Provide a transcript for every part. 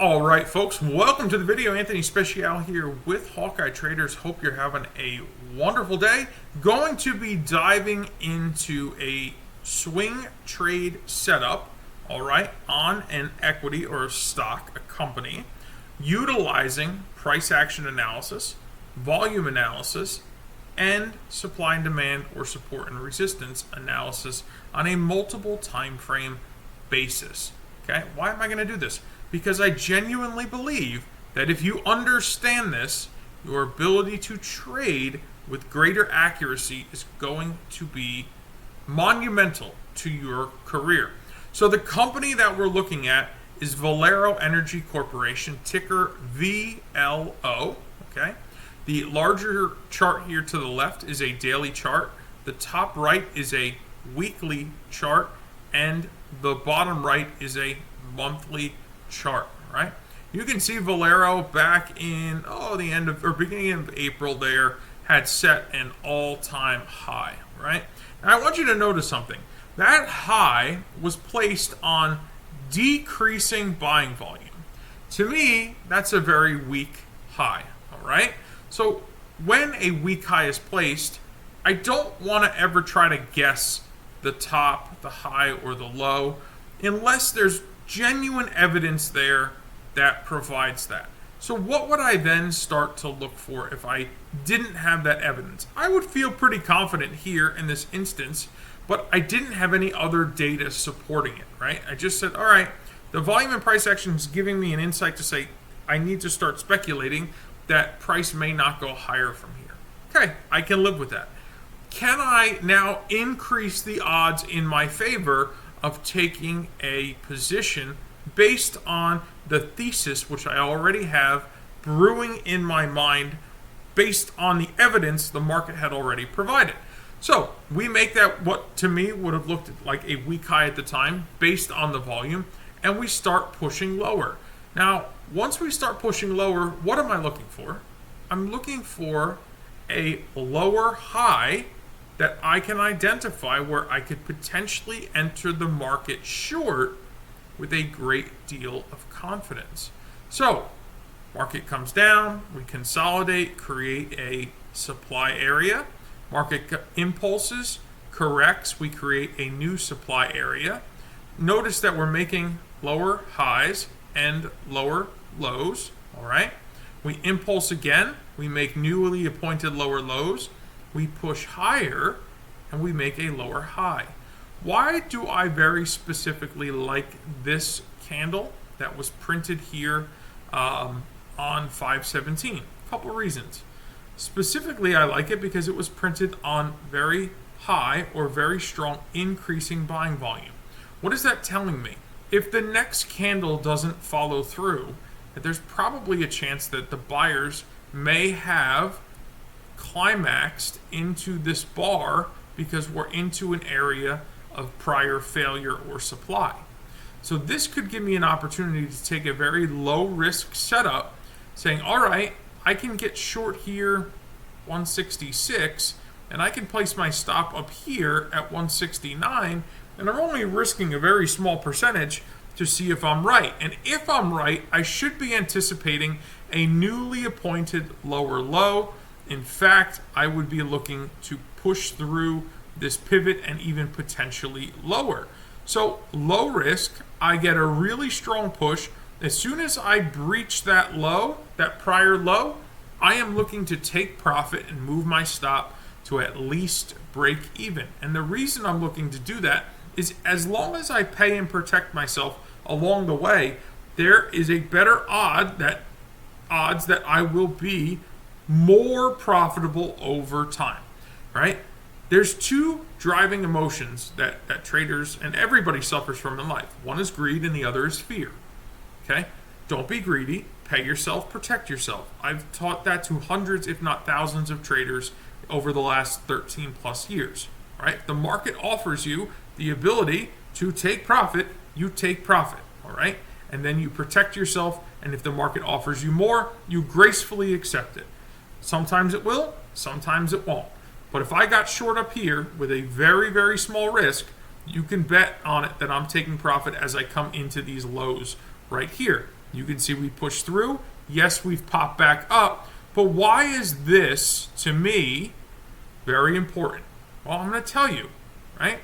All right, folks, welcome to the video. Anthony Speciale here with Hawkeye Traders. Hope you're having a wonderful day. Going to be diving into a swing trade setup, all right, on an equity or a stock, a company, utilizing price action analysis, volume analysis, and supply and demand or support and resistance analysis on a multiple time frame basis. Okay, why am I going to do this? Because I genuinely believe that if you understand this, your ability to trade with greater accuracy is going to be monumental to your career. So the company that we're looking at is Valero Energy Corporation, ticker VLO. Okay, the larger chart here to the left is a daily chart. The top right is a weekly chart, and the bottom right is a monthly chart, right? You can see Valero back in the end of or beginning of April there had set an all-time high, right? Now I want you to notice something. That high was placed on decreasing buying volume. To me, that's a very weak high, all right? So when a weak high is placed, I don't want to ever try to guess the top, the high, or the low unless there's genuine evidence there that provides that. So what would I then start to look for if I didn't have that evidence? I would feel pretty confident here in this instance, but I didn't have any other data supporting it, right? I just said, all right, the volume and price action is giving me an insight to say I need to start speculating that price may not go higher from here. Okay, I can live with that. Can I now increase the odds in my favor of taking a position based on the thesis which I already have brewing in my mind based on the evidence the market had already provided? So we make that what to me would have looked like a weak high at the time based on the volume, and we start pushing lower. Now, once we start pushing lower, what am I looking for? I'm looking for a lower high that I can identify where I could potentially enter the market short with a great deal of confidence. So, market comes down, we consolidate, create a supply area. Market impulses, corrects, we create a new supply area. Notice that we're making lower highs and lower lows, all right? We impulse again, we make newly appointed lower lows. We push higher and we make a lower high. Why do I very specifically like this candle that was printed here on 5/17? A couple reasons. Specifically, I like it because it was printed on very high or very strong increasing buying volume. What is that telling me? If the next candle doesn't follow through, that there's probably a chance that the buyers may have climaxed into this bar because we're into an area of prior failure or supply. So this could give me an opportunity to take a very low risk setup saying, all right, I can get short here 166 and I can place my stop up here at 169, and I'm only risking a very small percentage to see if I'm right. And if I'm right, I should be anticipating a newly appointed lower low. In fact, I would be looking to push through this pivot and even potentially lower. So low risk, I get a really strong push. As soon as I breach that low, that prior low, I am looking to take profit and move my stop to at least break even. And the reason I'm looking to do that is as long as I pay and protect myself along the way, there is a better odds that I will be more profitable over time, right? There's two driving emotions that traders and everybody suffers from in life. One is greed and the other is fear, okay? Don't be greedy, pay yourself, protect yourself. I've taught that to hundreds, if not thousands of traders over the last 13 plus years, right? The market offers you the ability to take profit, you take profit, all right? And then you protect yourself, and if the market offers you more, you gracefully accept it. Sometimes it will, sometimes it won't. But if I got short up here with a very, very small risk, you can bet on it that I'm taking profit as I come into these lows right here. You can see we pushed through. Yes, we've popped back up. But why is this, to me, very important? Well, I'm going to tell you, right?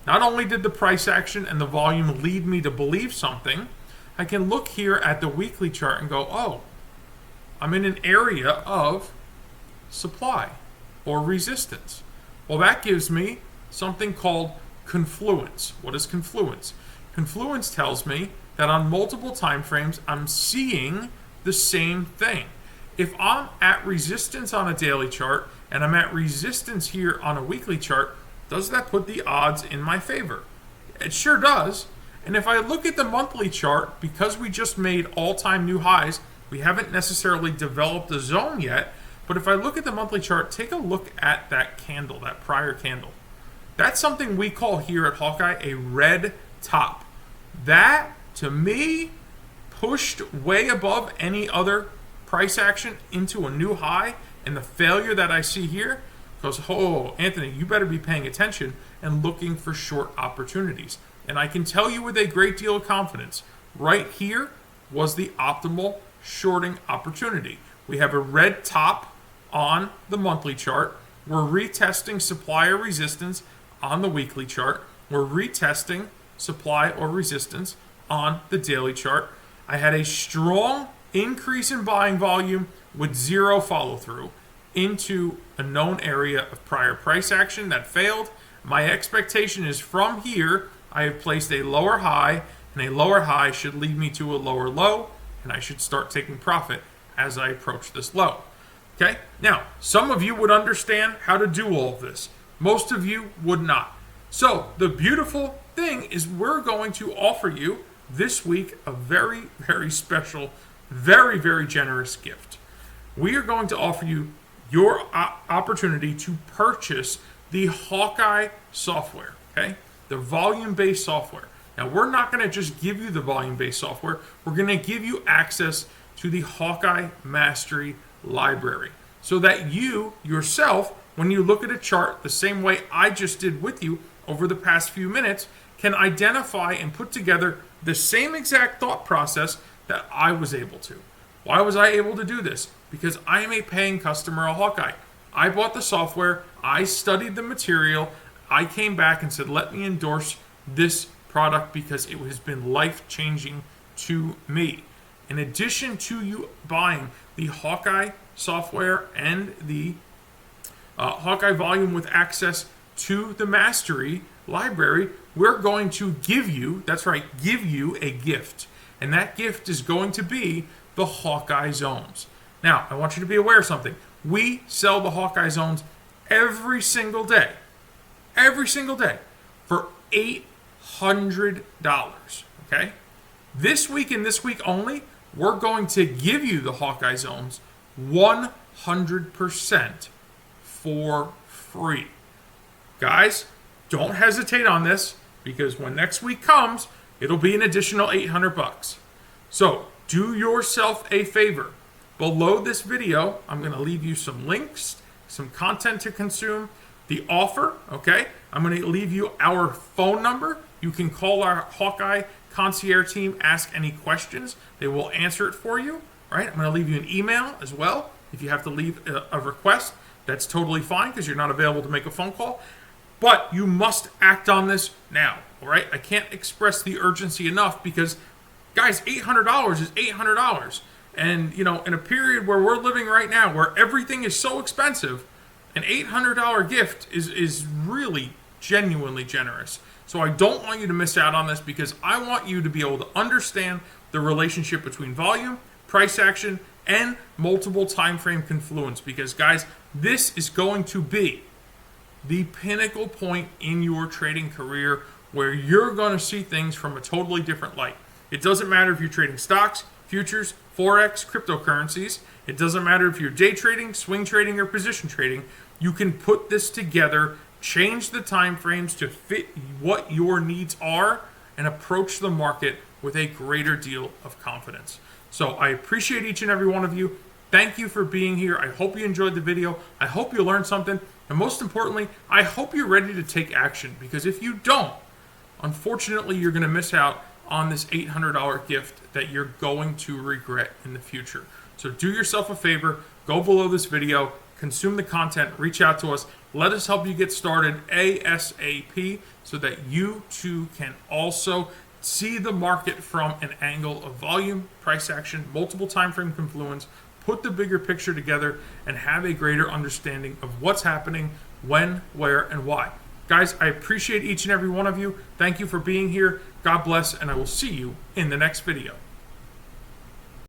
Not only did the price action and the volume lead me to believe something, I can look here at the weekly chart and go, oh, I'm in an area of supply or resistance. Well, that gives me something called confluence. What is confluence? Confluence tells me that on multiple time frames, I'm seeing the same thing. If I'm at resistance on a daily chart and I'm at resistance here on a weekly chart, does that put the odds in my favor? It sure does. And if I look at the monthly chart, because we just made all-time new highs, we haven't necessarily developed a zone yet, but if I look at the monthly chart, take a look at that candle, that prior candle. That's something we call here at Hawkeye a red top. That, to me, pushed way above any other price action into a new high, and the failure that I see here goes, oh, Anthony, you better be paying attention and looking for short opportunities. And I can tell you with a great deal of confidence, right here was the optimal shorting opportunity. We have a red top on the monthly chart. We're retesting supply or resistance on the weekly chart. We're retesting supply or resistance on the daily chart. I had a strong increase in buying volume with zero follow through into a known area of prior price action that failed. My expectation is from here, I have placed a lower high, and a lower high should lead me to a lower low, and I should start taking profit as I approach this low. Okay? Now, some of you would understand how to do all of this. Most of you would not. So, the beautiful thing is we're going to offer you this week a very, very special, very, very generous gift. We are going to offer you your opportunity to purchase the Hawkeye software, okay? The volume-based software. Now, we're not going to just give you the volume-based software. We're going to give you access to the Hawkeye Mastery Library so that you yourself, when you look at a chart the same way I just did with you over the past few minutes, can identify and put together the same exact thought process that I was able to. Why was I able to do this? Because I am a paying customer of Hawkeye. I bought the software, I studied the material, I came back and said, let me endorse this product because it has been life-changing to me. In addition to you buying the Hawkeye software and the Hawkeye volume with access to the Mastery Library, we're going to give you, that's right, give you a gift. And that gift is going to be the Hawkeye Zones. Now, I want you to be aware of something. We sell the Hawkeye Zones every single day for $800, okay? This week and this week only, we're going to give you the Hawkeye Zones 100% for free. Guys, don't hesitate on this because when next week comes, it'll be an additional $800. So do yourself a favor. Below this video, I'm going to leave you some links, some content to consume, the offer, okay? I'm going to leave you our phone number. You can call our Hawkeye concierge team, ask any questions. They will answer it for you, right? I'm going to leave you an email as well. If you have to leave a request, that's totally fine because you're not available to make a phone call. But you must act on this now, all right? I can't express the urgency enough because, guys, $800 is $800. And, you know, in a period where we're living right now, where everything is so expensive, an $800 gift is really genuinely generous. So I don't want you to miss out on this because I want you to be able to understand the relationship between volume, price action, and multiple time frame confluence. Because, guys, this is going to be the pinnacle point in your trading career where you're going to see things from a totally different light. It doesn't matter if you're trading stocks, futures, forex, cryptocurrencies. It doesn't matter if you're day trading, swing trading, or position trading. You can put this together, change the time frames to fit what your needs are, and approach the market with a greater deal of confidence. So I appreciate each and every one of you. Thank you for being here. I hope you enjoyed the video. I hope you learned something. And most importantly, I hope you're ready to take action, because if you don't, unfortunately, you're going to miss out on this $800 gift that you're going to regret in the future. So do yourself a favor, go below this video, consume the content, reach out to us, let us help you get started ASAP so that you too can also see the market from an angle of volume, price action, multiple time frame confluence, put the bigger picture together, and have a greater understanding of what's happening, when, where, and why. Guys, I appreciate each and every one of you. Thank you for being here. God bless, and I will see you in the next video.